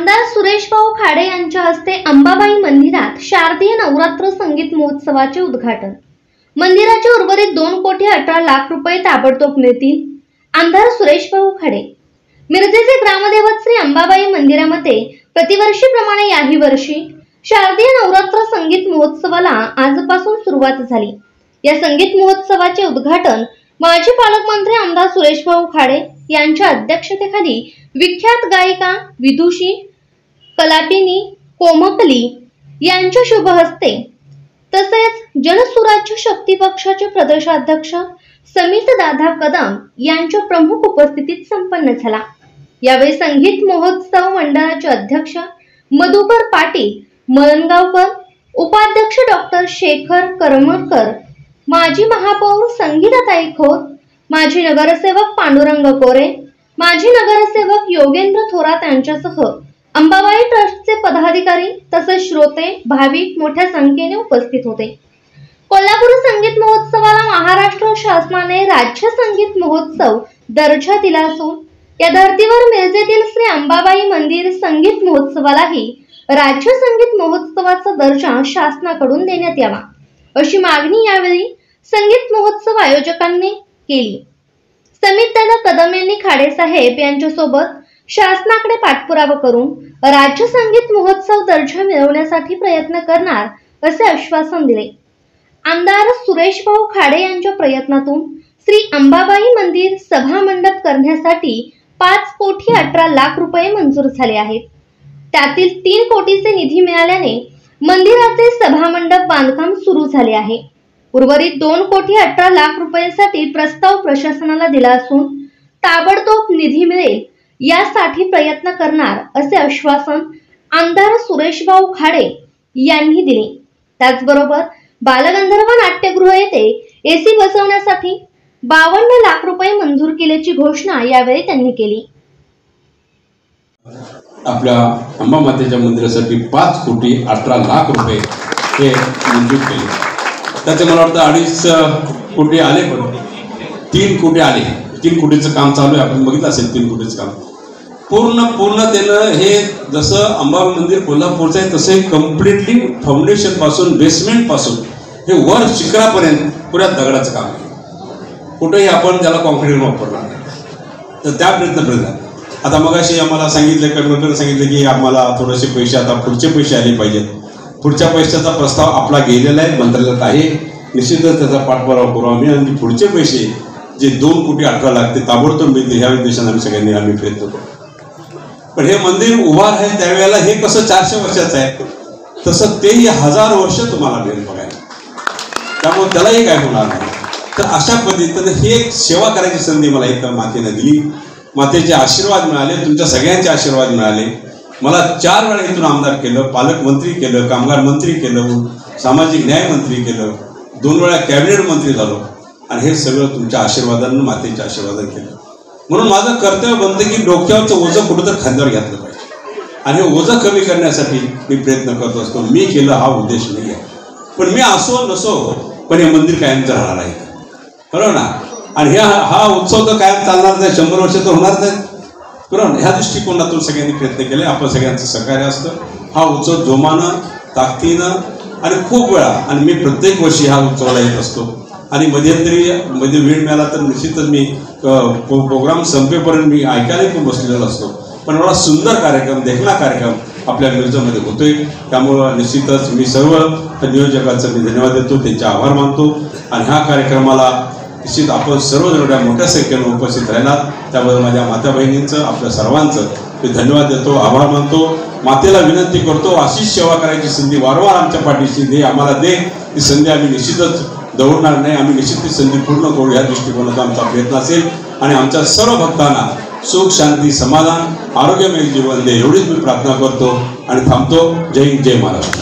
आमदार सुरेश भाऊ खाडे यांच्या हस्ते अंबाबाई मंदिरात शारदीय नवरात्र संगीत महोत्सवाचे उद्घाटन। मंदिराचे उर्वरित 2,18,00,000 रुपये ताबडतोब मिळतील। आमदार सुरेश भाऊ खाडे। मिरजेचे ग्रामदेवत श्री अंबाबाई मंदिरामध्ये प्रतिवर्षीप्रमाणे याही वर्षी शारदीय नवरात्र संगीत महोत्सवाला आजपासून सुरुवात झाली। या संगीत महोत्सवाचे उद्घाटन माजी पालकमंत्री आमदार सुरेश भाऊ खाडे यांच्या अध्यक्षतेखाली विख्यात गायिका विदुषी कलापिनी कोमकली यांच्या शुभ हस्ते तसेच जनसुराज्य शक्ती पक्षाचे प्रदेशाध्यक्ष समित दादा कदम यांच्या प्रमुख उपस्थितीत संपन्न झाला। यावेळी संगीत महोत्सव मंडळाचे अध्यक्ष मधुकर पाटील मळणगावकर, उपाध्यक्ष डॉक्टर शेखर करमरकर, माजी महापौर संगीताताई खोत, माजी नगरसेवक पांडुरंग कोरे, माजी नगरसेवक योगेंद्र थोरात यांच्यासह अंबाबाई ट्रस्टचे पदाधिकारी तसेच श्रोते भाविक मोठ्या संख्येने उपस्थित होते। कोल्हापूर संगीत महोत्सवाला महाराष्ट्र शासनाने राज्य संगीत महोत्सव दर्जा दिला असून या धर्तीवर मिरजेतील श्री अंबाबाई मंदिर संगीत महोत्सवालाही राज्य संगीत महोत्सवाचा दर्जा शासनाकडून देण्यात यावा अशी मागणी यावेळी संगीत महोत्सव आयोजकांनी केली। समित दादा कदम यांनी खाडे साहेब यांच्यासोबत शासनाकडे पाठपुरावा करून राज्य संगीत महोत्सव दर्जा मिळवण्यासाठी प्रयत्न करणार असे आश्वासन दिले। आमदार सुरेश भाऊ खाडे यांच्या प्रयत्नातून श्री अंबाबाई मंदिर सभा मंडप करण्यासाठी 5,18,00,000 रुपये मंजूर झाले आहेत। त्यातील 3 कोटीचे निधी मिळाल्याने मंदिराचे सभा मंडप बांधकाम सुरू झाले आहे। उर्वरित 2,18,00,000 रुपयांसाठी प्रस्ताव प्रशासनाला दिला असून ताबडतोब निधी मिळेल यासाठी प्रयत्न करणार असे आश्वासन आमदार सुरेश भाऊ खाडे यांनी दिले। त्याचबरोबर बालगंधर्व नाट्यगृह येथे एसी बसवण्यासाठी 52 लाख रुपये मंजूर केल्याची घोषणा यावेळी त्यांनी केली। आपल्या अंबा मातेच्या मंदिरासाठी 5,18,00,000 रुपये हे मंजूर केले। त्याचे मला वाटतं 2.5 कोटी आले, पण 3 कोटी आले। 3 कोटीचं काम चालू आहे, आपण बघितलं असेल 3 कोटीचं काम पूर्णतेनं हे जसं अंबाबाई मंदिर कोल्हापूरचं आहे तसे कम्प्लिटली फाउंडेशन पासून बेसमेंट पासून हे वर शिखरापर्यंत पुऱ्या दगडाचं काम आहे। कुठेही आपण त्याला कॉन्क्रीट वापरणार नाही, तर त्या प्रयत्न आता मगाशी आम्हाला सांगितलं, कन्व्हर्टर सांगितलं की आम्हाला थोडेसे पैसे आता पुढचे पैसे आले पाहिजेत। पुढच्या पैशाचा प्रस्ताव आपला गेलेला आहे, मंत्रालयात आहे, निश्चितच त्याचा पाठपुरावा करू आम्ही आणि पुढचे पैसे जे 2,18,00,000 ते ताबडतोब मिळतील ह्या उद्देशाने आम्ही प्रयत्न करू। पण हे मंदिर उभा आहे त्यावेळेला हे कसं 400 वर्षाचं आहे तसं तेही 1000 वर्ष तुम्हाला मिळेल बघायला, त्यामुळे त्यालाही काय होणार नाही। तर अशा पद्धतीने ही एक सेवा करायची संधी मला इथं मातेने दिली। मातेचे आशीर्वाद मिळाले, तुमच्या सगळ्यांचे आशीर्वाद मिळाले। मला 4 वेळा इथून आमदार केलं, पालकमंत्री केलं, कामगार मंत्री केलं, सामाजिक न्याय मंत्री केलं, 2 वेळा कॅबिनेट मंत्री झालो आणि हे सगळं तुमच्या आशीर्वादानं मातेच्या आशीर्वादानं केलं। म्हणून माझं कर्तव्य बनतं की डोक्यावरचं ओझं कुठंतरी खांद्यावर घेतलं पाहिजे आणि हे ओझं कमी करण्यासाठी मी प्रयत्न करत असतो। मी केलं हा उद्देश नाही आहे, पण मी असो नसो पण हे मंदिर कायमचं राहणार आहे, बरोबर ना। आणि हा उत्सव तर कायम चालणार नाही, 100 वर्ष तर होणार नाहीत, बरोबर। ह्या दृष्टिकोनातून सगळ्यांनी प्रयत्न केले, आपण सगळ्यांचं सहकार्य असतं। हा उत्सव जोमानं ताकदीनं आणि खूप वेळा आणि मी प्रत्येक वर्षी हा उत्सवाला येत असतो आणि मध्ये वेळ मिळाला तर निश्चितच मी प्रोग्राम संपेपर्यंत मी ऐकायला पण बसलेला असतो। पण एवढा सुंदर कार्यक्रम, देखणा कार्यक्रम आपल्या मिरजेमध्ये होतोय, त्यामुळं निश्चितच मी सर्व नियोजकांचा मी धन्यवाद देतो, त्यांचे आभार मानतो। आणि ह्या कार्यक्रमाला निश्चित आपण सर्वजण एवढ्या मोठ्या संख्येनं उपस्थित राहिलात त्याबद्दल माझ्या माता बहिणींचं आपल्या सर्वांचं मी धन्यवाद देतो, आभार मानतो। मातेला विनंती करतो अशीच सेवा करायची संधी वारंवार आमच्या पाठीशी दे, आम्हाला दे। ती संधी आम्ही निश्चितच दवडणार नाही, आम्ही निश्चित ती संधी पूर्ण करू या दृष्टिकोनाचा आमचा प्रयत्न असेल आणि आमच्या सर्व भक्तांना सुख शांती समाधान आरोग्यमय जीवन दे एवढीच मी प्रार्थना करतो आणि थांबतो। जय हिंद, जय महाराष्ट्र।